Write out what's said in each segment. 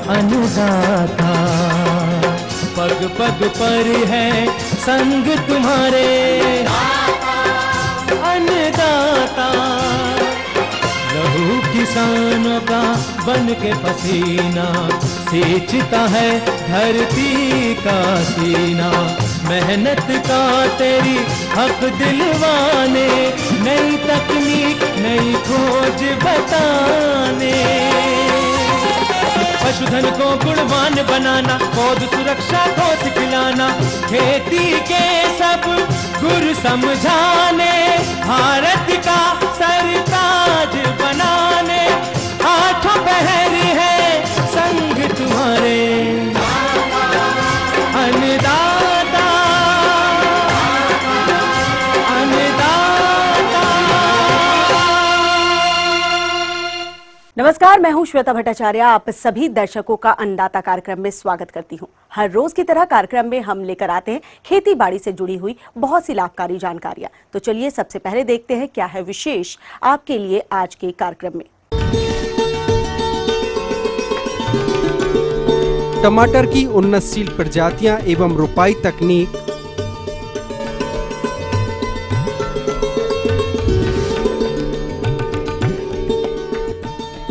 अन्नदाता। पग पग पर है संग तुम्हारे अन्नदाता। लहू किसानों का बन के पसीना सींचता है धरती का सीना। मेहनत का तेरी हक दिलवाने, नई तकनीक नई खोज बताने। पशुधन को गुणवान बनाना, पौध सुरक्षा को सिखलाना, खेती के सब गुर समझाने, भारत का सरताज बनाने। आठों पहर है संग तुम्हारे अन्नदाता अन्नदाता। नमस्कार, मैं हूं श्वेता भट्टाचार्य। आप सभी दर्शकों का अन्नदाता कार्यक्रम में स्वागत करती हूं। हर रोज की तरह कार्यक्रम में हम लेकर आते हैं खेती बाड़ी से जुड़ी हुई बहुत सी लाभकारी जानकारियां। तो चलिए सबसे पहले देखते हैं क्या है विशेष आपके लिए आज के कार्यक्रम में। टमाटर की उन्नतशील प्रजातियां एवं रोपाई तकनीक,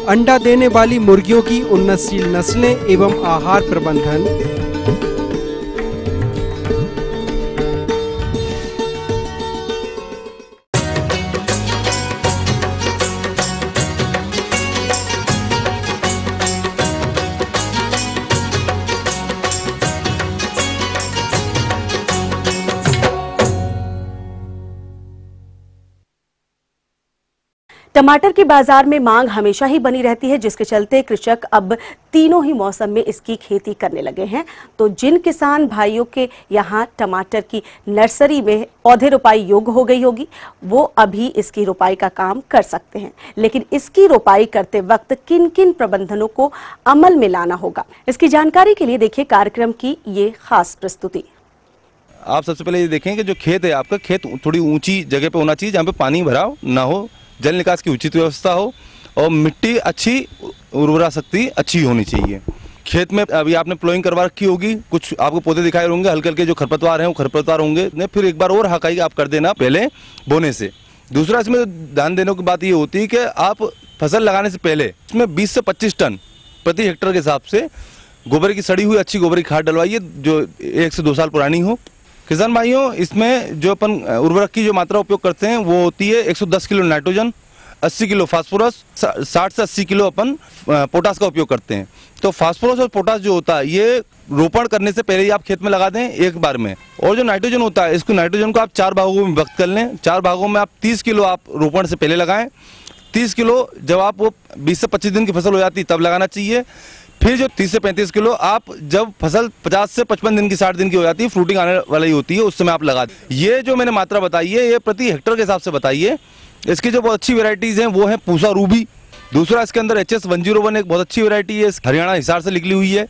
अंडा देने वाली मुर्गियों की उन्नतशील नस्लें एवं आहार प्रबंधन, टमाटर की बाजार में मांग हमेशा ही बनी रहती है, जिसके चलते कृषक अब तीनों ही मौसम में इसकी खेती करने लगे हैं। तो जिन किसान भाइयों के यहाँ टमाटर की नर्सरी में पौधे रोपाई योग्य हो गई होगी, वो अभी इसकी रोपाई का काम कर सकते हैं। लेकिन इसकी रोपाई करते वक्त किन किन प्रबंधनों को अमल में लाना होगा, इसकी जानकारी के लिए देखिए कार्यक्रम की ये खास प्रस्तुति। आप सबसे पहले ये देखें कि जो खेत है आपका, खेत थोड़ी ऊंची जगह पे होना चाहिए जहाँ पे पानी भराव ना हो, जल निकास की उचित व्यवस्था हो और मिट्टी अच्छी उर्वरा शक्ति अच्छी होनी चाहिए। खेत में अभी आपने प्लोइंग करवा रखी होगी, कुछ आपको पौधे दिखाए होंगे, हल्के हल्के जो खरपतवार हैं वो खरपतवार होंगे, फिर एक बार और हकाई आप कर देना पहले बोने से। दूसरा इसमें ध्यान देने की बात ये होती है कि आप फसल लगाने से पहले इसमें 20 से 25 टन प्रति हेक्टेयर के हिसाब से गोबर की सड़ी हुई अच्छी गोबर की खाद डलवाइए जो 1 से 2 साल पुरानी हो। किसान भाइयों, इसमें जो अपन उर्वरक की जो मात्रा उपयोग करते हैं वो होती है 110 किलो नाइट्रोजन, 80 किलो फास्फोरस, 60 से 80 किलो अपन पोटास का उपयोग करते हैं। तो फास्फोरस और पोटास जो होता है ये रोपण करने से पहले ही आप खेत में लगा दें एक बार में। और जो नाइट्रोजन होता है, इसको नाइट्रोजन को आप 4 भागों में विभक्त कर लें। 4 भागों में आप 30 किलो आप रोपण से पहले लगाएं, 30 किलो जब आप वो 20 से 25 दिन की फसल हो जाती है तब लगाना चाहिए। फिर जो 30 से 35 किलो आप जब फसल 50 से 55 दिन की 60 दिन की हो जाती है, फ्रूटिंग आने वाली होती है, उस समय आप लगा दें। ये जो मैंने मात्रा बताई है ये प्रति हेक्टेयर के हिसाब से बताई है। इसकी जो बहुत अच्छी वेराइटीज़ हैं वो है पूसा रूबी। दूसरा इसके अंदर HS101 एक बहुत अच्छी वेराइटी है, हरियाणा हिसार से निकली हुई है।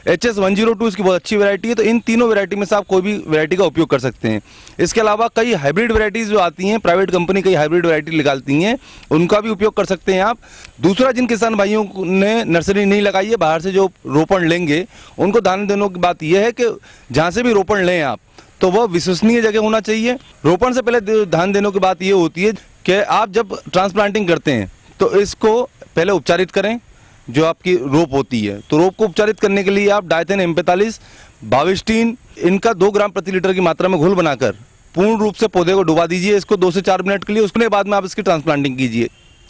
HS102 इसकी बहुत अच्छी वेराइटी है। तो इन तीनों वेराइटी में से आप कोई भी वेराइटी का उपयोग कर सकते हैं। इसके अलावा कई हाइब्रिड वेराइटीज़ जो आती हैं, प्राइवेट कंपनी कई हाइब्रिड वेराइटी निकालती हैं, उनका भी उपयोग कर सकते हैं आप। दूसरा, जिन किसान भाइयों ने नर्सरी नहीं लगाई है, बाहर से जो रोपण लेंगे, उनको ध्यान देने की बात यह है कि जहाँ से भी रोपण लें आप तो वह विश्वसनीय जगह होना चाहिए। रोपण से पहले ध्यान देने की बात यह होती है कि आप जब ट्रांसप्लांटिंग करते हैं तो इसको पहले उपचारित करें। जो आपकी रोप होती है तो रोप को उपचारित करने के लिए आप डायथेन M45, बाविस्टीन इनका 2 ग्राम प्रति लीटर की मात्रा में घोल बनाकर पूर्ण रूप से पौधे को डुबा दीजिए इसको 2 से 4 मिनट के लिए। उसके बाद में आप इसकी ट्रांसप्लांटिंग कीजिए।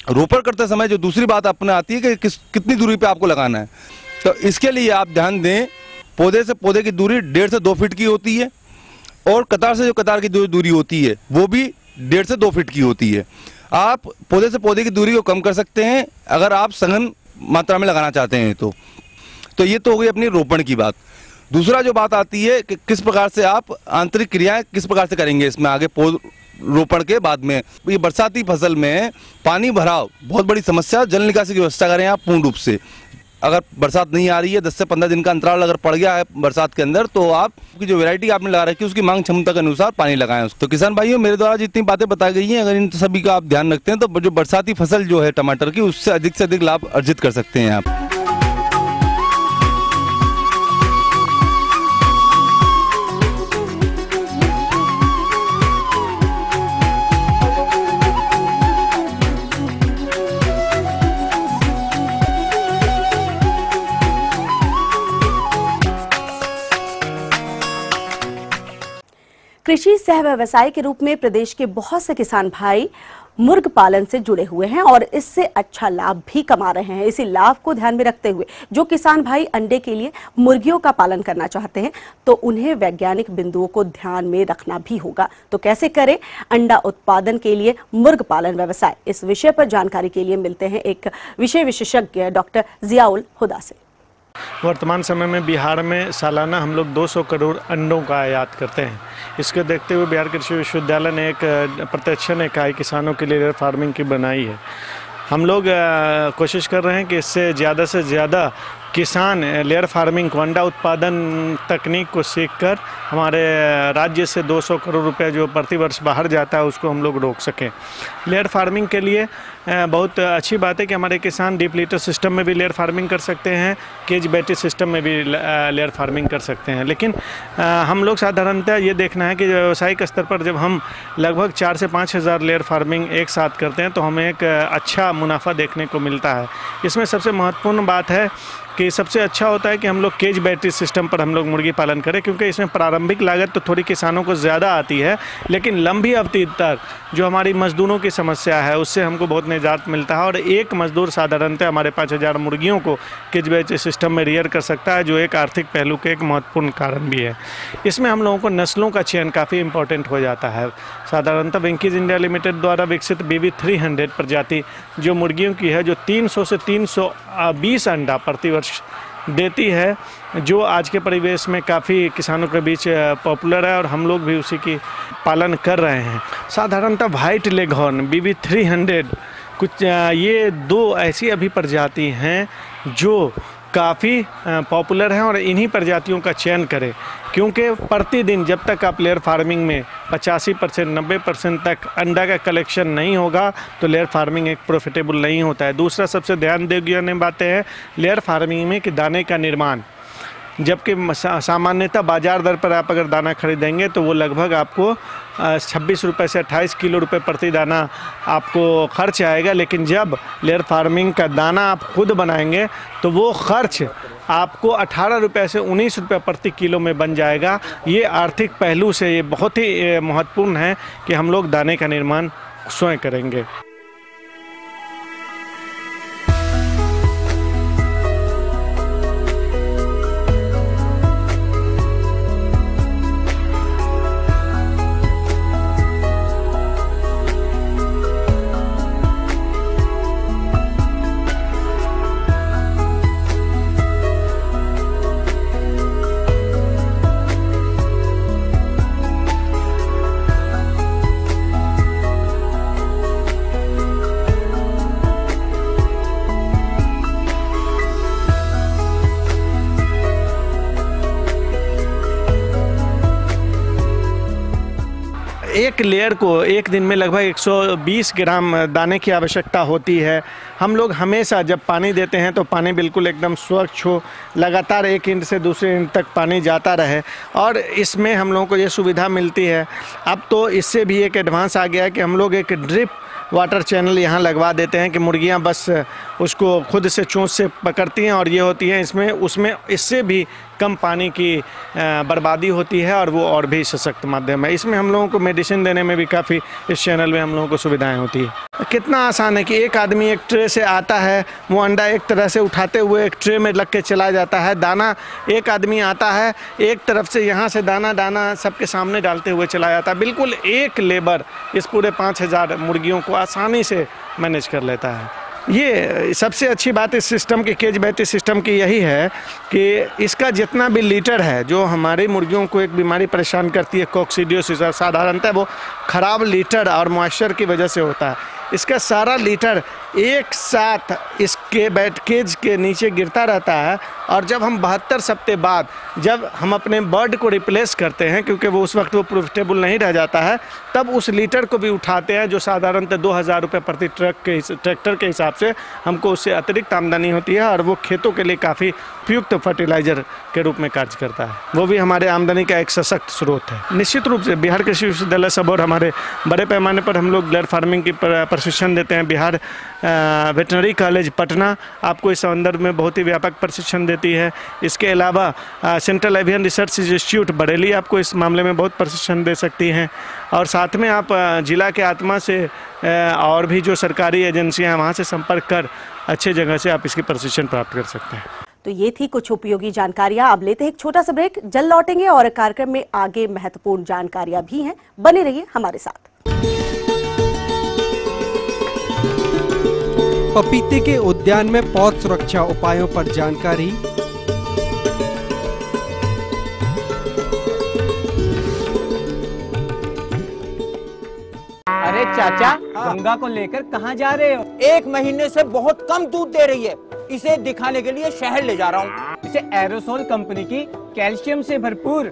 रोपण करते समय जो दूसरी बात अपने आती है कि कितनी दूरी पे आपको लगाना है, तो इसके लिए आप ध्यान दें पौधे से पौधे की दूरी 1.5 से 2 फीट की होती है और कतार से जो कतार की दूरी होती है वो भी 1.5 से 2 फीट की होती है। आप पौधे से पौधे की दूरी को कम कर सकते हैं अगर आप सघन मात्रा में लगाना चाहते हैं तो ये तो हो गई अपनी रोपण की बात। दूसरा जो बात आती है कि किस प्रकार से आप आंतरिक क्रियाएं किस प्रकार से करेंगे इसमें आगे पौध रोपण के बाद में। ये बरसाती फसल में पानी भराव बहुत बड़ी समस्या, जल निकासी की व्यवस्था करें आप पूर्ण रूप से। अगर बरसात नहीं आ रही है, 10 से 15 दिन का अंतराल अगर पड़ गया है बरसात के अंदर, तो आपकी जो वैरायटी आपने लगा रखी है उसकी मांग क्षमता के अनुसार पानी लगाएं उसको। तो किसान भाइयों, मेरे द्वारा जितनी बातें बताई गई हैं अगर इन सभी का आप ध्यान रखते हैं तो जो बरसाती फसल जो है टमाटर की, उससे अधिक लाभ अर्जित कर सकते हैं आप। कृषि सह व्यवसाय के रूप में प्रदेश के बहुत से किसान भाई मुर्ग पालन से जुड़े हुए हैं और इससे अच्छा लाभ भी कमा रहे हैं। इसी लाभ को ध्यान में रखते हुए जो किसान भाई अंडे के लिए मुर्गियों का पालन करना चाहते हैं तो उन्हें वैज्ञानिक बिंदुओं को ध्यान में रखना भी होगा। तो कैसे करें अंडा उत्पादन के लिए मुर्ग पालन व्यवसाय, इस विषय पर जानकारी के लिए मिलते हैं एक विषय विशेषज्ञ डॉक्टर जियाउल हुदा से। वर्तमान समय में बिहार में सालाना हम लोग 200 करोड़ अंडों का आयात करते हैं। इसको देखते हुए बिहार कृषि विश्वविद्यालय ने एक प्रशिक्षण इकाई किसानों के लिए लेयर फार्मिंग की बनाई है। हम लोग कोशिश कर रहे हैं कि इससे ज़्यादा से ज़्यादा किसान लेयर फार्मिंग को, अंडा उत्पादन तकनीक को सीखकर हमारे राज्य से 200 करोड़ रुपए जो प्रतिवर्ष बाहर जाता है उसको हम लोग रोक सकें। लेयर फार्मिंग के लिए बहुत अच्छी बात है कि हमारे किसान डीप लीटर सिस्टम में भी लेयर फार्मिंग कर सकते हैं, केज बैटरी सिस्टम में भी लेयर फार्मिंग कर सकते हैं। लेकिन हम लोग साधारणतः ये देखना है कि व्यावसायिक स्तर पर जब हम लगभग 4 से 5 हज़ार लेयर फार्मिंग एक साथ करते हैं तो हमें एक अच्छा मुनाफा देखने को मिलता है। इसमें सबसे महत्वपूर्ण बात है कि सबसे अच्छा होता है कि हम लोग केज बैटरी सिस्टम पर हम लोग मुर्गी पालन करें, क्योंकि इसमें प्रारंभिक लागत तो थोड़ी किसानों को ज़्यादा आती है, लेकिन लंबी अवधि तक जो हमारी मजदूरों की समस्या है उससे हमको बहुत निजात मिलता है। और एक मजदूर साधारणतः हमारे 5000 मुर्गियों को केज बैटरी सिस्टम में रियर कर सकता है, जो एक आर्थिक पहलू के एक महत्वपूर्ण कारण भी है। इसमें हम लोगों को नस्लों का चयन काफ़ी इंपॉर्टेंट हो जाता है। साधारणतः वेंकीज इंडिया लिमिटेड द्वारा विकसित BB 300 प्रजाति जो मुर्गियों की है, जो 300 से 320 अंडा प्रतिवर्ष देती है, जो आज के परिवेश में काफ़ी किसानों के बीच पॉपुलर है और हम लोग भी उसी की पालन कर रहे हैं। साधारणतः वाइट लेगहॉर्न BB 300 कुछ ये 2 ऐसी अभी प्रजाति हैं जो काफ़ी पॉपुलर हैं और इन्हीं प्रजातियों का चयन करें, क्योंकि प्रतिदिन जब तक आप लेयर फार्मिंग में 85% 90% तक अंडा का कलेक्शन नहीं होगा तो लेयर फार्मिंग एक प्रॉफिटेबल नहीं होता है। दूसरा सबसे ध्यान देने बातें हैं लेयर फार्मिंग में कि दाने का निर्माण, जबकि सामान्यतः बाजार दर पर आप अगर दाना खरीदेंगे तो वो लगभग आपको 26 रुपये से 28 किलो रुपये प्रति दाना आपको खर्च आएगा। लेकिन जब लेयर फार्मिंग का दाना आप खुद बनाएंगे तो वो खर्च आपको 18 रुपये से 19 रुपये प्रति किलो में बन जाएगा। ये आर्थिक पहलू से ये बहुत ही महत्वपूर्ण है कि हम लोग दाने का निर्माण स्वयं करेंगे। एक लेयर को एक दिन में लगभग 120 ग्राम दाने की आवश्यकता होती है। हम लोग हमेशा जब पानी देते हैं तो पानी बिल्कुल एकदम स्वच्छ हो, लगातार एक इंच से दूसरे इंच तक पानी जाता रहे, और इसमें हम लोगों को ये सुविधा मिलती है। अब तो इससे भी एक एडवांस आ गया है कि हम लोग एक ड्रिप वाटर चैनल यहाँ लगवा देते हैं कि मुर्गियाँ बस उसको खुद से चोंच से पकड़ती हैं और ये होती हैं इसमें, उसमें इससे भी कम पानी की बर्बादी होती है और वो और भी सशक्त माध्यम है। इसमें हम लोगों को मेडिसिन देने में भी काफ़ी इस चैनल में हम लोगों को सुविधाएं होती है। कितना आसान है कि एक आदमी एक ट्रे से आता है, वो अंडा एक तरह से उठाते हुए एक ट्रे में रख के चला जाता है, दाना एक आदमी आता है एक तरफ से यहाँ से दाना सबके सामने डालते हुए चला जाता है। बिल्कुल एक लेबर इस पूरे 5000 मुर्गियों को आसानी से मैनेज कर लेता है। ये सबसे अच्छी बात इस सिस्टम की, केज बैटरी सिस्टम की, यही है कि इसका जितना भी लीटर है, जो हमारी मुर्गियों को एक बीमारी परेशान करती है कोक्सीडियोसिस, और साधारणतः वो ख़राब लीटर और मॉइस्चर की वजह से होता है, इसका सारा लीटर एक साथ इसके केज के नीचे गिरता रहता है। और जब हम 72 हफ्ते बाद जब हम अपने बर्ड को रिप्लेस करते हैं, क्योंकि वो उस वक्त वो प्रॉफिटेबल नहीं रह जाता है, तब उस लीटर को भी उठाते हैं, जो साधारणतः 2000 रुपये प्रति ट्रैक्टर के हिसाब से हमको उससे अतिरिक्त आमदनी होती है और वो खेतों के लिए काफ़ी उपयुक्त फर्टिलाइज़र के रूप में कार्य करता है। वो भी हमारे आमदनी का एक सशक्त स्रोत है। निश्चित रूप से बिहार कृषि विश्वविद्यालय सबौर हमारे बड़े पैमाने पर हम लोग लेयर फार्मिंग की प्रशिक्षण देते हैं। बिहार वेटनरी कॉलेज पटना आपको इस संदर्भ में बहुत ही व्यापक प्रशिक्षण देती है। इसके अलावा central avian research institute Bareilly आपको इस मामले में बहुत प्रशिक्षण दे सकती हैं। और साथ में आप जिला के आत्मा से और भी जो सरकारी एजेंसियां हैं वहाँ से संपर्क कर अच्छे जगह से आप इसकी प्रशिक्षण प्राप्त कर सकते हैं। तो ये थी कुछ उपयोगी जानकारियां। अब लेते हैं एक छोटा सा ब्रेक, जल्द लौटेंगे और कार्यक्रम में आगे महत्वपूर्ण जानकारियां भी हैं, बने रहिए हमारे साथ। पपीते के उद्यान में पौध सुरक्षा उपायों पर जानकारी। अरे चाचा, गंगा को लेकर कहाँ जा रहे हो? 1 महीने से बहुत कम दूध दे रही है, इसे दिखाने के लिए शहर ले जा रहा हूँ। इसे एरोसोल कंपनी की कैल्शियम से भरपूर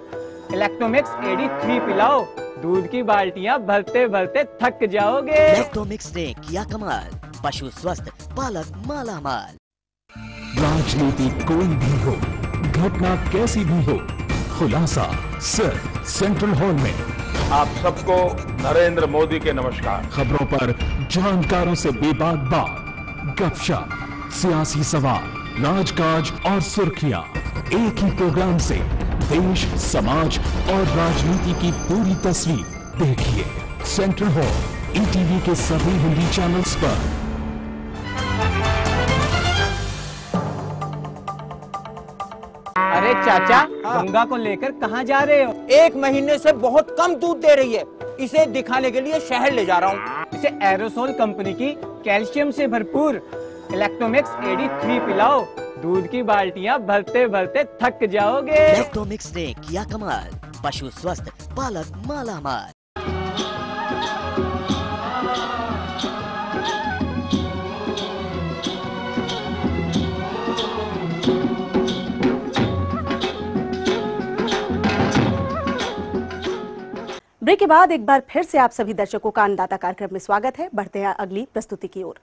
इलेक्ट्रोमिक्स AD3 पिलाओ, दूध की बाल्टियाँ भरते भरते थक जाओगे। इलेक्ट्रोमिक्स ने किया कमाल, पशु स्वस्थ, पालक मालामाल। राजनीति कोई भी हो, घटना कैसी भी हो, खुलासा सिर्फ सेंट्रल हॉल में। आप सबको नरेंद्र मोदी के नमस्कार। खबरों पर जानकारों से बेबाक बात, गपशप, सियासी सवाल, राजकाज और सुर्खियां एक ही प्रोग्राम से देश, समाज और राजनीति की पूरी तस्वीर देखिए सेंट्रल हॉल ETV के सभी हिंदी चैनल्स पर। अरे चाचा, गंगा को लेकर कहाँ जा रहे हो? 1 महीने से बहुत कम दूध दे रही है, इसे दिखाने के लिए शहर ले जा रहा हूँ। इसे एरोसोल कंपनी की कैल्शियम से भरपूर इलेक्ट्रोमिक्स AD3 पिलाओ, दूध की बाल्टियाँ भरते भरते थक जाओगे। इलेक्ट्रोमिक्स ने किया कमाल, पशु स्वस्थ, पालक मालामाल। ब्रेक के बाद एक बार फिर से आप सभी दर्शकों का अन्नदाता कार्यक्रम में स्वागत है। बढ़ते हैं अगली प्रस्तुति की ओर।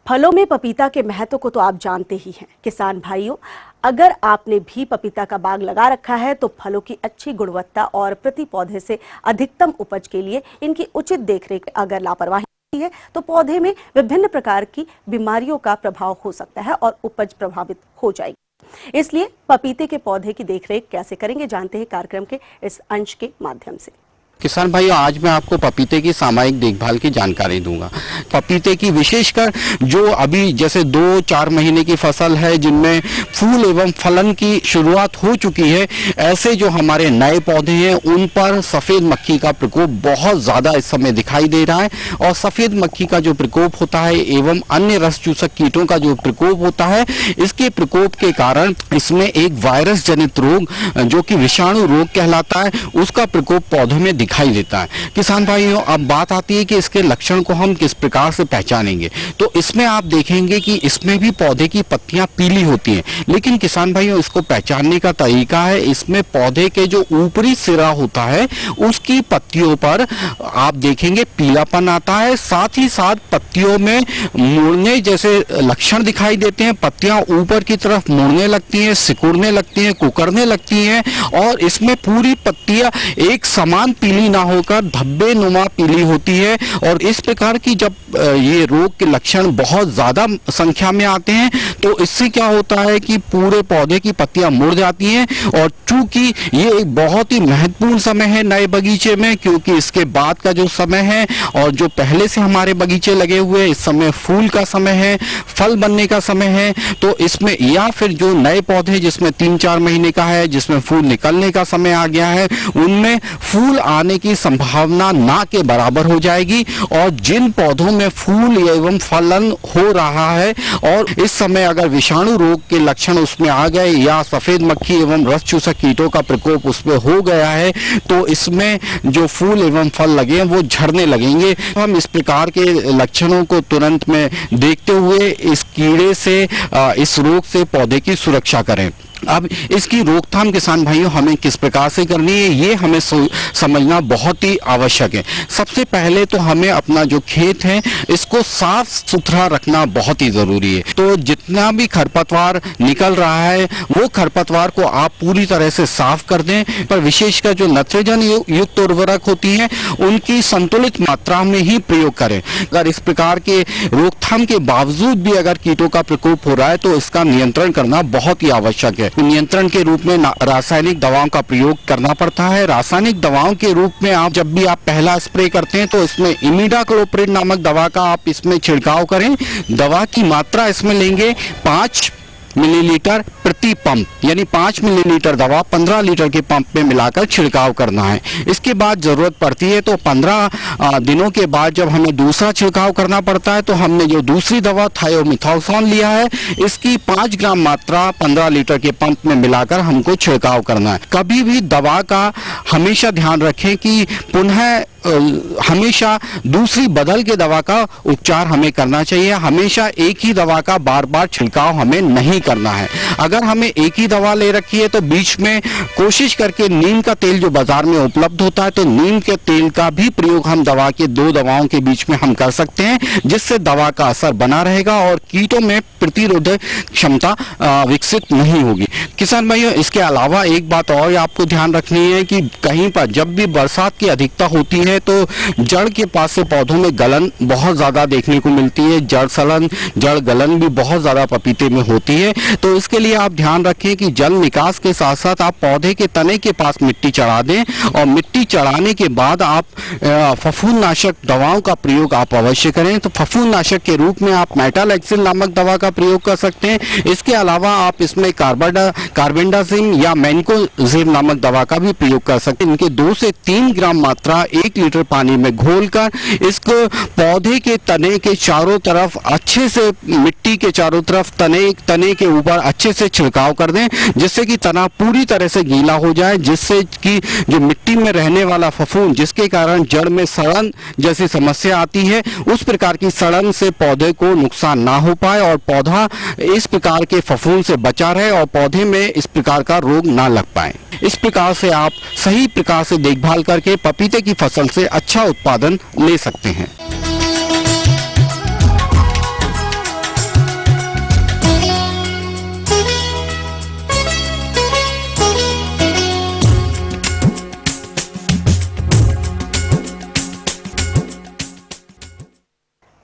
फलों में पपीता के महत्व को तो आप जानते ही हैं। किसान भाइयों, अगर आपने भी पपीता का बाग लगा रखा है तो फलों की अच्छी गुणवत्ता और प्रति पौधे से अधिकतम उपज के लिए इनकी उचित देखरेख अगर लापरवाही है तो पौधे में विभिन्न प्रकार की बीमारियों का प्रभाव हो सकता है और उपज प्रभावित हो जाएगी। इसलिए पपीते के पौधे की देखरेख कैसे करेंगे, जानते हैं कार्यक्रम के इस अंश के माध्यम से। किसान भाइयों, आज मैं आपको पपीते की सामयिक देखभाल की जानकारी दूंगा। पपीते की विशेषकर जो अभी जैसे 2-4 महीने की फसल है जिनमें फूल एवं फलन की शुरुआत हो चुकी है, ऐसे जो हमारे नए पौधे हैं उन पर सफ़ेद मक्खी का प्रकोप बहुत ज़्यादा इस समय दिखाई दे रहा है। और सफ़ेद मक्खी का जो प्रकोप होता है एवं अन्य रस चूसक कीटों का जो प्रकोप होता है, इसके प्रकोप के कारण इसमें एक वायरस जनित रोग जो कि विषाणु रोग कहलाता है, उसका प्रकोप पौधों में दिखाई देता है। किसान भाइयों, अब बात आती है कि इसके लक्षण को हम किस प्रकार से पहचानेंगे। तो इसमें आप देखेंगे कि इसमें भी पौधे की पत्तियां पीली होती हैं, लेकिन किसान भाइयों इसको पहचानने का तरीका है, इसमें पौधे के जो ऊपरी सिरा होता है उसकी पत्तियों पर आप देखेंगे पीलापन आता है। साथ ही साथ पत्तियों में मुड़ने जैसे लक्षण दिखाई देते हैं, पत्तियां ऊपर की तरफ मुड़ने लगती हैं, सिकुड़ने लगती हैं, कुकरने लगती हैं और इसमें पूरी पत्तियां एक समान पीली ना होकर धब्बे नुमा पीली होती है। और इस प्रकार की जब ये रोग के लक्षण बहुत ज्यादा संख्या में आते हैं तो इससे क्या होता है कि पूरे पौधे की पत्तियां मुड़ जाती हैं। और चूंकि ये एक बहुत ही महत्वपूर्ण समय है नए बगीचे में, क्योंकि इसके बाद का जो समय है और जो पहले से हमारे बगीचे लगे हुए इस समय फूल का समय है, फल बनने का समय है, तो इसमें या फिर जो नए पौधे जिसमें 3-4 महीने का है, जिसमें फूल निकलने का समय आ गया है, उनमें फूल आने की संभावना ना के बराबर हो जाएगी। और जिन पौधों में फूल एवं फलन हो रहा है और इस समय अगर विषाणु रोग के लक्षण उसमें आ गए या सफेद मक्खी एवं रस चूसक कीटों का प्रकोप उसमें हो गया है, तो इसमें जो फूल एवं फल लगे हैं वो झड़ने लगेंगे। हम इस प्रकार के लक्षणों को तुरंत में देखते हुए इस कीड़े से, इस रोग से पौधे की सुरक्षा करें। अब इसकी रोकथाम किसान भाइयों हमें किस प्रकार से करनी है, ये हमें समझना बहुत ही आवश्यक है। सबसे पहले तो हमें अपना जो खेत है इसको साफ सुथरा रखना बहुत ही जरूरी है। तो जितना भी खरपतवार निकल रहा है वो खरपतवार को आप पूरी तरह से साफ कर दें, पर विशेषकर जो नाइट्रोजन युक्त उर्वरक होती है उनकी संतुलित मात्रा में ही प्रयोग करें। अगर इस प्रकार के रोकथाम के बावजूद भी अगर कीटों का प्रकोप हो रहा है तो इसका नियंत्रण करना बहुत ही आवश्यक है। नियंत्रण के रूप में रासायनिक दवाओं का प्रयोग करना पड़ता है। रासायनिक दवाओं के रूप में आप जब भी आप पहला स्प्रे करते हैं तो इसमें इमिडाक्लोप्रिड नामक दवा का आप इसमें छिड़काव करें। दवा की मात्रा इसमें लेंगे 5 मिलीलीटर प्रति पंप, यानी 5 मिलीलीटर दवा 15 लीटर के पंप में मिलाकर छिड़काव करना है। इसके बाद जरूरत पड़ती है तो 15 दिनों के बाद जब हमें दूसरा छिड़काव करना पड़ता है तो हमने जो दूसरी दवा थायोमिथॉक्सोन लिया है इसकी 5 ग्राम मात्रा 15 लीटर के पंप में मिलाकर हमको छिड़काव करना है। कभी भी दवा का हमेशा ध्यान रखें कि पुनः हमेशा दूसरी बदल के दवा का उपचार हमें करना चाहिए। हमेशा एक ही दवा का बार बार छिड़काव हमें नहीं करना है। अगर हमें एक ही दवा ले रखी है तो बीच में कोशिश करके नीम का तेल जो बाजार में उपलब्ध होता है तो नीम के तेल का भी प्रयोग हम दवा के 2 दवाओं के बीच में हम कर सकते हैं, जिससे दवा का असर बना रहेगा और कीटों में प्रतिरोधक क्षमता विकसित नहीं होगी। किसान भाइयों, इसके अलावा एक बात और आपको ध्यान रखनी है कि कहीं पर जब भी बरसात की अधिकता होती है तो जड़ के पास से पौधों में गलन बहुत ज्यादा देखने को मिलती है। जड़ सलन, जड़ गलन भी बहुत ज्यादा पपीते में होती है। तो इसके लिए आप ध्यान रखें कि जल निकास के साथ साथ आप पौधे के तने के पास मिट्टी चढ़ा दें और मिट्टी चढ़ाने के बाद आप फफूंदनाशक दवाओं का प्रयोग आप अवश्य करें। तो फफूंदनाशक के रूप में आप मेटालैक्सिल नामक दवा का प्रयोग कर सकते हैं। इसके अलावा आप इसमें कार्बेंडाजिम या मैनकोजेब नामक दवा का भी प्रयोग कर सकते हैं। इनके 2 से 3 ग्राम मात्रा 1 लीटर पानी में घोलकर इसको पौधे के तने के चारों तरफ अच्छे से, मिट्टी के चारों तरफ तने के ऊपर अच्छे से छिड़काव कर दें, जिससे कि तना पूरी तरह से गीला हो जाए, जिससे कि जो मिट्टी में रहने वाला फफूंद जिसके कारण जड़ में सड़न जैसी समस्या आती है उस प्रकार की सड़न से पौधे को नुकसान ना हो पाए और पौधा इस प्रकार के फफूंद से बचा रहे और पौधे में इस प्रकार का रोग ना लग पाए। इस प्रकार से आप सही प्रकार से देखभाल करके पपीते की फसल से अच्छा उत्पादन ले सकते हैं।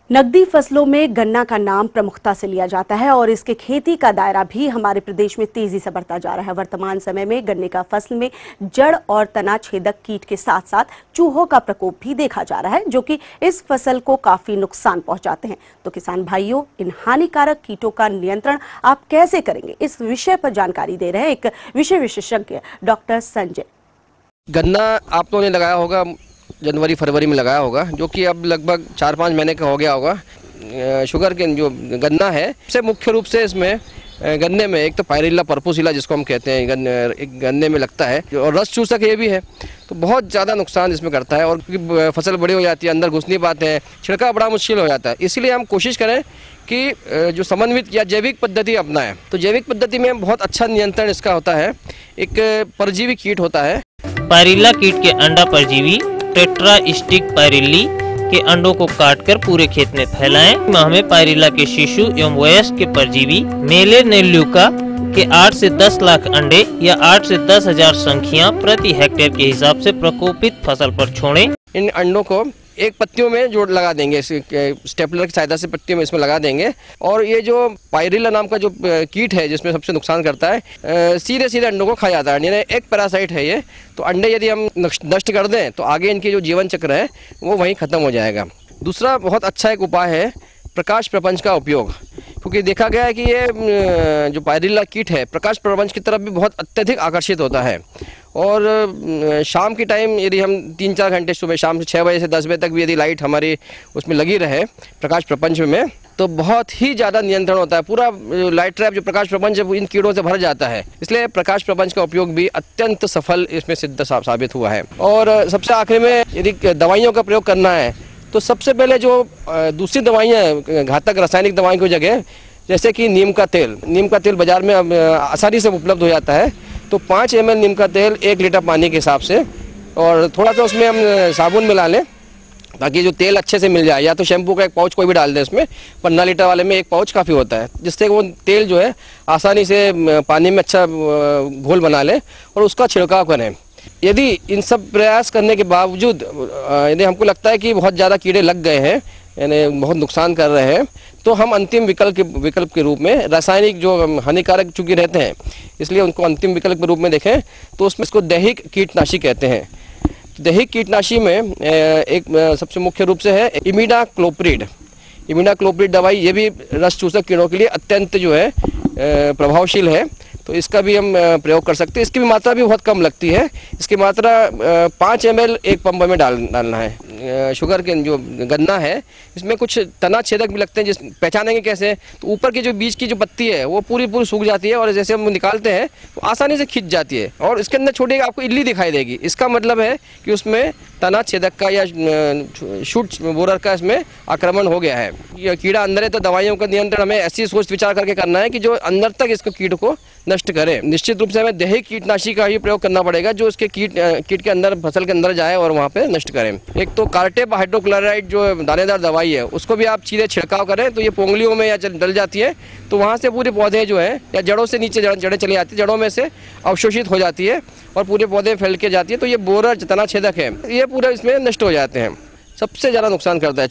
नकदी फसलों में गन्ना का नाम प्रमुखता से लिया जाता है और इसके खेती का दायरा भी हमारे प्रदेश में तेजी से बढ़ता जा रहा है। वर्तमान समय में गन्ने का फसल में जड़ और तना छेदक कीट के साथ साथ चूहों का प्रकोप भी देखा जा रहा है, जो कि इस फसल को काफी नुकसान पहुंचाते हैं। तो किसान भाइयों, इन हानिकारक कीटों का नियंत्रण आप कैसे करेंगे, इस विषय पर जानकारी दे रहे हैं एक विषय विशेषज्ञ डॉक्टर संजय। गन्ना आप लोगों ने लगाया होगा, जनवरी फरवरी में लगाया होगा, जो कि अब लगभग 4-5 महीने का हो गया होगा। शुगर के जो गन्ना है सबसे मुख्य रूप से इसमें गन्ने में एक तो पायरिल्ला पर्पुसिला जिसको हम कहते हैं गन्ने में लगता है, और रस चूसक ये भी है, तो बहुत ज़्यादा नुकसान इसमें करता है और क्योंकि फसल बड़ी हो जाती है, अंदर घुस नहीं पाते हैं, छिड़काव बड़ा मुश्किल हो जाता है। इसीलिए हम कोशिश करें कि जो समन्वित या जैविक पद्धति अपनाएं। तो जैविक पद्धति में बहुत अच्छा नियंत्रण इसका होता है। एक परजीवी कीट होता है, पायरिल्ला कीट के अंडा परजीवी टेट्रास्टिक पायरिल्ली के अंडों को काटकर पूरे खेत में फैलाएं। माह में पायरिल्ला के शिशु एवं वयस्क के परजीवी मेलेनेल्यूका के 8 से 10 लाख अंडे या 8 से 10,000 संख्या प्रति हेक्टेयर के हिसाब से प्रकोपित फसल पर छोड़ें। इन अंडों को एक पत्तियों में जोड़ लगा देंगे, स्टेपलर की सहायता से पत्तियों में इसमें लगा देंगे। और ये जो पायरिल्ला नाम का जो कीट है जिसमें सबसे नुकसान करता है, सीधे सीधे अंडों को खा जाता है। यानी एक पैरासाइट है ये, तो अंडे यदि हम नष्ट कर दें तो आगे इनकी जो जीवन चक्र है वो वहीं ख़त्म हो जाएगा। दूसरा बहुत अच्छा एक उपाय है प्रकाश प्रपंच का उपयोग, क्योंकि देखा गया है कि ये जो पायरिल्ला कीट है प्रकाश प्रपंच की तरफ भी बहुत अत्यधिक आकर्षित होता है। और शाम की टाइम यदि हम 3-4 घंटे सुबह शाम से 6 बजे से 10 बजे तक भी यदि लाइट हमारी उसमें लगी रहे प्रकाश प्रपंच में, तो बहुत ही ज़्यादा नियंत्रण होता है। पूरा लाइट ट्रैप जो प्रकाश प्रपंच इन कीड़ों से भर जाता है, इसलिए प्रकाश प्रपंच का उपयोग भी अत्यंत सफल इसमें सिद्ध साबित हुआ है। और सबसे आखिर में यदि दवाइयों का प्रयोग करना है तो सबसे पहले जो दूसरी दवाइयाँ घातक रासायनिक दवाइयों की जगह जैसे कि नीम का तेल बाजार में आसानी से उपलब्ध हो जाता है। तो 5 ml नीम का तेल 1 लीटर पानी के हिसाब से, और थोड़ा सा उसमें हम साबुन मिला लें ताकि जो तेल अच्छे से मिल जाए। या तो शैम्पू का 1 पाउच कोई भी डाल दे इसमें, 15 लीटर वाले में 1 पाउच काफ़ी होता है, जिससे वो तेल जो है आसानी से पानी में अच्छा घोल बना ले और उसका छिड़काव करें। यदि इन सब प्रयास करने के बावजूद यदि हमको लगता है कि बहुत ज़्यादा कीड़े लग गए हैं, यानी बहुत नुकसान कर रहे हैं, तो हम अंतिम विकल्प के रूप में रासायनिक जो हानिकारक चूँकि रहते हैं, इसलिए उनको अंतिम विकल्प के रूप में देखें तो उसमें इसको दैहिक कीटनाशी कहते हैं। दैहिक कीटनाशी में एक सबसे मुख्य रूप से है इमिडाक्लोप्रिड दवाई। ये भी रस चूसक कीड़ों के लिए अत्यंत जो है प्रभावशील है, तो इसका भी हम प्रयोग कर सकते हैं। इसकी भी मात्रा भी बहुत कम लगती है। इसकी मात्रा 5 ml 1 पंप में डालना है। शुगर के जो गन्ना है इसमें कुछ तना छेदक भी लगते हैं, जिस पहचानेंगे कैसे, तो ऊपर की जो बीच की जो पत्ती है वो पूरी सूख जाती है और जैसे हम निकालते हैं तो आसानी से खिंच जाती है और इसके अंदर छोटी आपको इल्ली दिखाई देगी। इसका मतलब है कि उसमें तना छेदक का या शूट बोरर का इसमें आक्रमण हो गया है। ये कीड़ा अंदर है, तो दवाइयों का नियंत्रण हमें ऐसी सोच विचार करके करना है कि जो अंदर तक इसको कीट को नष्ट करे। निश्चित रूप से हमें दैहिक कीटनाशी का ही प्रयोग करना पड़ेगा जो इसके कीट के अंदर, फसल के अंदर जाए और वहाँ पे नष्ट करें। एक तो कार्टेप हाइड्रोक्लोराइड जो दानेदार दवाई है उसको भी आप सीधे छिड़काव करें तो ये पोंगलियों में या डल जाती है, तो वहाँ से पूरे पौधे जो है या जड़ों से नीचे जड़ें चली जाती है, जड़ों में से अवशोषित हो जाती है और पूरे पौधे फैल के जाती है। तो ये बोरर तना छेदक है, ये पूरे इसमें नष्ट हो जाते हैं। सबसे ज़्यादा नुकसान करता है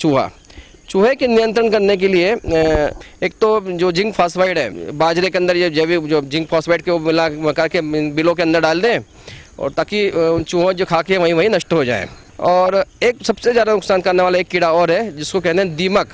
चूहे के नियंत्रण करने के लिए एक तो जो जिंक फॉस्फाइड है, बाजरे के अंदर ये जैविक जो जिंक फॉस्फाइड के वो मिला करके बिलों के अंदर डाल दें और ताकि उन चूहों जो खा के वहीं नष्ट हो जाए। और एक सबसे ज़्यादा नुकसान करने वाला एक कीड़ा और है जिसको कहते हैं दीमक।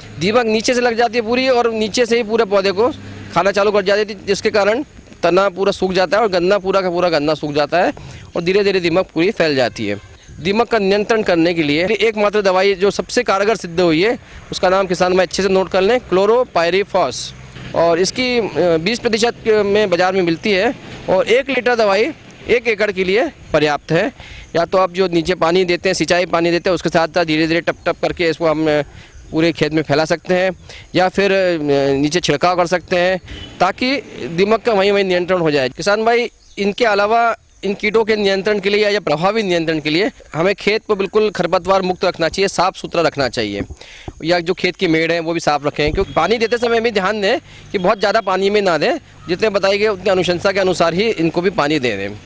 नीचे से लग जाती है पूरी और नीचे से ही पूरे पौधे को खाना चालू कर जाती है, जिसके कारण तना पूरा सूख जाता है और गन्ना पूरा का पूरा गन्ना सूख जाता है और धीरे धीरे दीमक पूरी फैल जाती है। दीमक का नियंत्रण करने के लिए एकमात्र दवाई जो सबसे कारगर सिद्ध हुई है उसका नाम किसान भाई अच्छे से नोट कर लें, क्लोरोपाइरीफॉस। और इसकी 20% में बाज़ार में मिलती है और 1 लीटर दवाई 1 एकड़ के लिए पर्याप्त है। या तो आप जो नीचे पानी देते हैं, सिंचाई पानी देते हैं, उसके साथ साथ धीरे धीरे टप करके इसको हम पूरे खेत में फैला सकते हैं या फिर नीचे छिड़काव कर सकते हैं ताकि दीमक का वहीं नियंत्रण हो जाए। किसान भाई, इनके अलावा इन कीटों के नियंत्रण के लिए या प्रभावी नियंत्रण के लिए हमें खेत को बिल्कुल खरपतवार मुक्त रखना चाहिए, साफ सुथरा रखना चाहिए, या जो खेत की मेड़ है वो भी साफ रखें। क्योंकि पानी देते समय भी ध्यान दें कि बहुत ज़्यादा पानी में ना दें, जितने बताई गए उतनी अनुशंसा के अनुसार ही इनको भी पानी दे दें।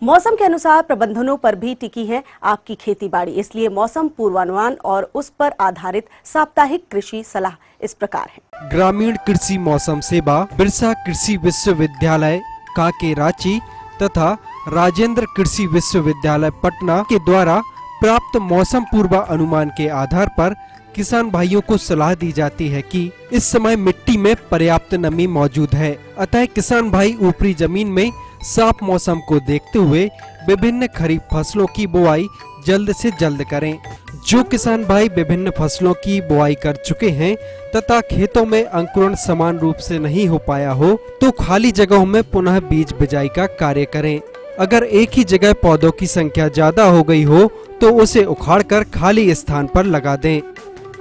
मौसम के अनुसार प्रबंधनों पर भी टिकी है आपकी खेतीबाड़ी, इसलिए मौसम पूर्वानुमान और उस पर आधारित साप्ताहिक कृषि सलाह इस प्रकार है। ग्रामीण कृषि मौसम सेवा, बिरसा कृषि विश्वविद्यालय काके रांची तथा राजेंद्र कृषि विश्वविद्यालय पटना के द्वारा प्राप्त मौसम पूर्वानुमान के आधार पर किसान भाइयों को सलाह दी जाती है कि इस समय मिट्टी में पर्याप्त नमी मौजूद है, अतः किसान भाई ऊपरी जमीन में साफ मौसम को देखते हुए विभिन्न खरीफ फसलों की बुआई जल्द से जल्द करें। जो किसान भाई विभिन्न फसलों की बुआई कर चुके हैं तथा खेतों में अंकुरण समान रूप से नहीं हो पाया हो तो खाली जगहों में पुनः बीज बिजाई का कार्य करें। अगर एक ही जगह पौधों की संख्या ज्यादा हो गई हो तो उसे उखाड़कर खाली स्थान पर लगा दें।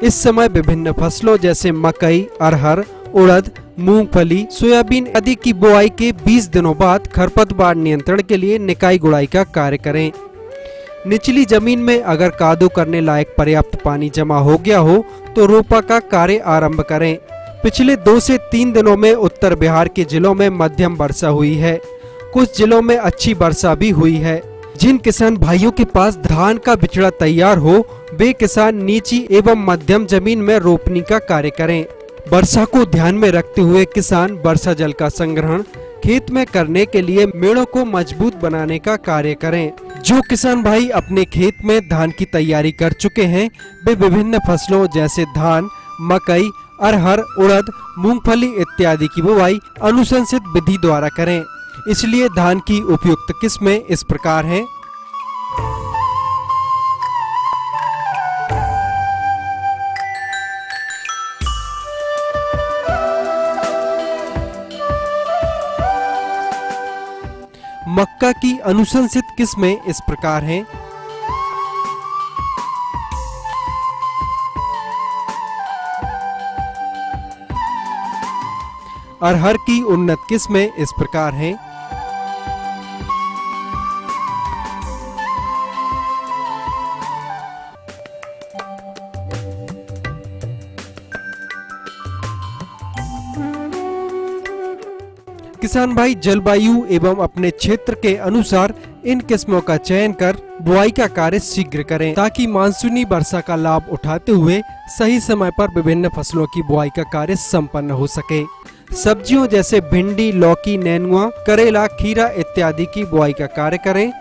इस समय विभिन्न फसलों जैसे मकई, अरहर, उड़द, मूंगफली, सोयाबीन आदि की बुआई के 20 दिनों बाद खरपतवार नियंत्रण के लिए निकाई गुड़ाई का कार्य करें। निचली जमीन में अगर कादो करने लायक पर्याप्त पानी जमा हो गया हो तो रोपा का कार्य आरंभ करें। पिछले 2 से 3 दिनों में उत्तर बिहार के जिलों में मध्यम वर्षा हुई है, कुछ जिलों में अच्छी वर्षा भी हुई है। जिन किसान भाइयों के पास धान का बिचड़ा तैयार हो वे किसान नीची एवं मध्यम जमीन में रोपनी का कार्य करें। वर्षा को ध्यान में रखते हुए किसान वर्षा जल का संग्रहण खेत में करने के लिए मेड़ों को मजबूत बनाने का कार्य करें। जो किसान भाई अपने खेत में धान की तैयारी कर चुके हैं वे विभिन्न फसलों जैसे धान, मकई, अरहर, उड़द, मूंगफली इत्यादि की बुवाई अनुशंसित विधि द्वारा करें। इसलिए धान की उपयुक्त किस्में इस प्रकार हैं। मक्का की अनुशंसित किस्में इस प्रकार हैं। अरहर की उन्नत किस्में इस प्रकार हैं। किसान भाई जलवायु एवं अपने क्षेत्र के अनुसार इन किस्मों का चयन कर बुआई का कार्य शीघ्र करें, ताकि मानसूनी वर्षा का लाभ उठाते हुए सही समय पर विभिन्न फसलों की बुआई का कार्य संपन्न हो सके। सब्जियों जैसे भिंडी, लौकी, नेनुआ, करेला, खीरा इत्यादि की बुआई का कार्य करें।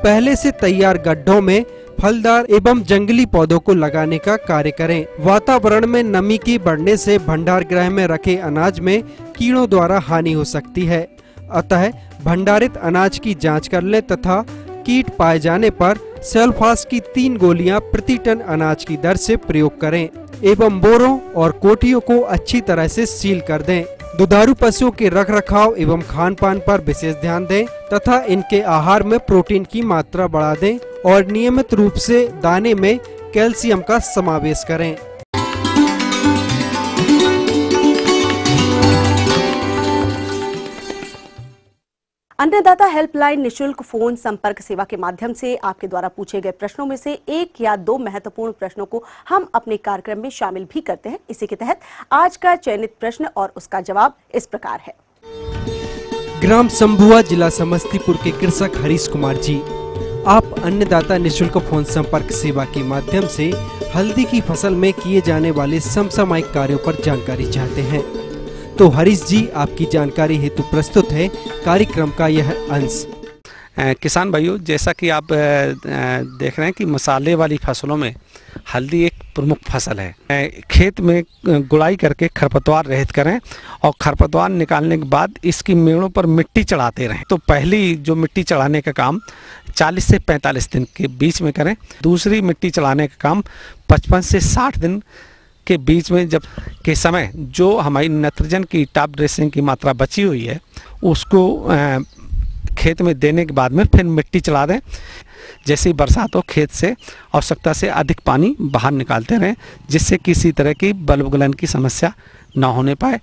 पहले से तैयार गड्ढों में फलदार एवं जंगली पौधों को लगाने का कार्य करें। वातावरण में नमी के बढ़ने से भंडार गृह में रखे अनाज में कीड़ों द्वारा हानि हो सकती है, अतः भंडारित अनाज की जांच कर लें तथा कीट पाए जाने पर सेल्फास की 3 गोलियां प्रति टन अनाज की दर से प्रयोग करें एवं बोरों और कोठियों को अच्छी तरह से सील कर दें। दुधारू पशुओं के रखरखाव एवं खान पान पर विशेष ध्यान दें तथा इनके आहार में प्रोटीन की मात्रा बढ़ा दें और नियमित रूप से दाने में कैल्शियम का समावेश करें। अन्नदाता हेल्पलाइन निशुल्क फोन संपर्क सेवा के माध्यम से आपके द्वारा पूछे गए प्रश्नों में से 1 या 2 महत्वपूर्ण प्रश्नों को हम अपने कार्यक्रम में शामिल भी करते हैं। इसी के तहत आज का चयनित प्रश्न और उसका जवाब इस प्रकार है। ग्राम संभुआ, जिला समस्तीपुर के कृषक हरीश कुमार जी, आप अन्नदाता निशुल्क फोन संपर्क सेवा के माध्यम से हल्दी की फसल में किए जाने वाले समसामयिक कार्यों पर जानकारी चाहते हैं। तो हरीश जी, आपकी जानकारी हेतु प्रस्तुत है कार्यक्रम का यह अंश। किसान भाइयों, जैसा कि आप देख रहे हैं कि मसाले वाली फसलों में हल्दी एक प्रमुख फसल है। खेत में गुड़ाई करके खरपतवार रहित करें और खरपतवार निकालने के बाद इसकी मेड़ों पर मिट्टी चढ़ाते रहें। तो पहली जो मिट्टी चढ़ाने का काम 40 से 45 दिन के बीच में करें। दूसरी मिट्टी चढ़ाने का काम 55 से 60 दिन के बीच में, जब के समय जो हमारी नाइट्रोजन की टॉप ड्रेसिंग की मात्रा बची हुई है उसको खेत में देने के बाद में फिर मिट्टी चला दें। जैसे ही बरसात हो खेत से आवश्यकता से अधिक पानी बाहर निकालते रहें, जिससे किसी तरह की बल्ब गलन की समस्या न होने पाए।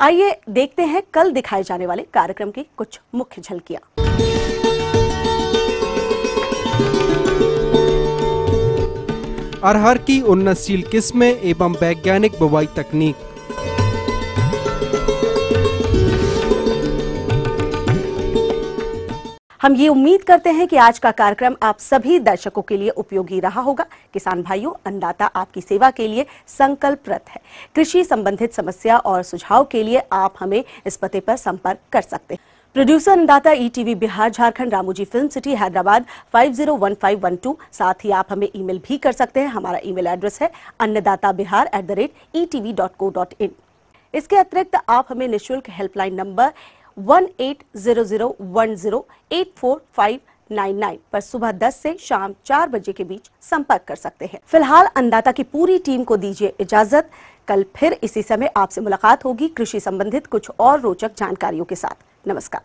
आइए देखते हैं कल दिखाए जाने वाले कार्यक्रम की कुछ मुख्य झलकियां। अरहर की उन्नतशील किस्में एवं वैज्ञानिक बुवाई तकनीक। हम ये उम्मीद करते हैं कि आज का कार्यक्रम आप सभी दर्शकों के लिए उपयोगी रहा होगा। किसान भाइयों, अन्नदाता आपकी सेवा के लिए संकल्परत है। कृषि संबंधित समस्या और सुझाव के लिए आप हमें इस पते पर संपर्क कर सकते हैं। प्रोड्यूसर अन्नदाता ETV Bihar Jharkhand, Ramoji film city Hyderabad 501512। साथ ही आप हमें ईमेल भी कर सकते हैं। हमारा ईमेल एड्रेस है annadatabihar@etv.co.in। इसके अतिरिक्त आप हमें निःशुल्क हेल्पलाइन नंबर 180010845999 पर सुबह 10 से शाम 4 बजे के बीच संपर्क कर सकते हैं। फिलहाल अन्नदाता की पूरी टीम को दीजिए इजाजत। कल फिर इसी समय आपसे मुलाकात होगी कृषि संबंधित कुछ और रोचक जानकारियों के साथ। नमस्कार।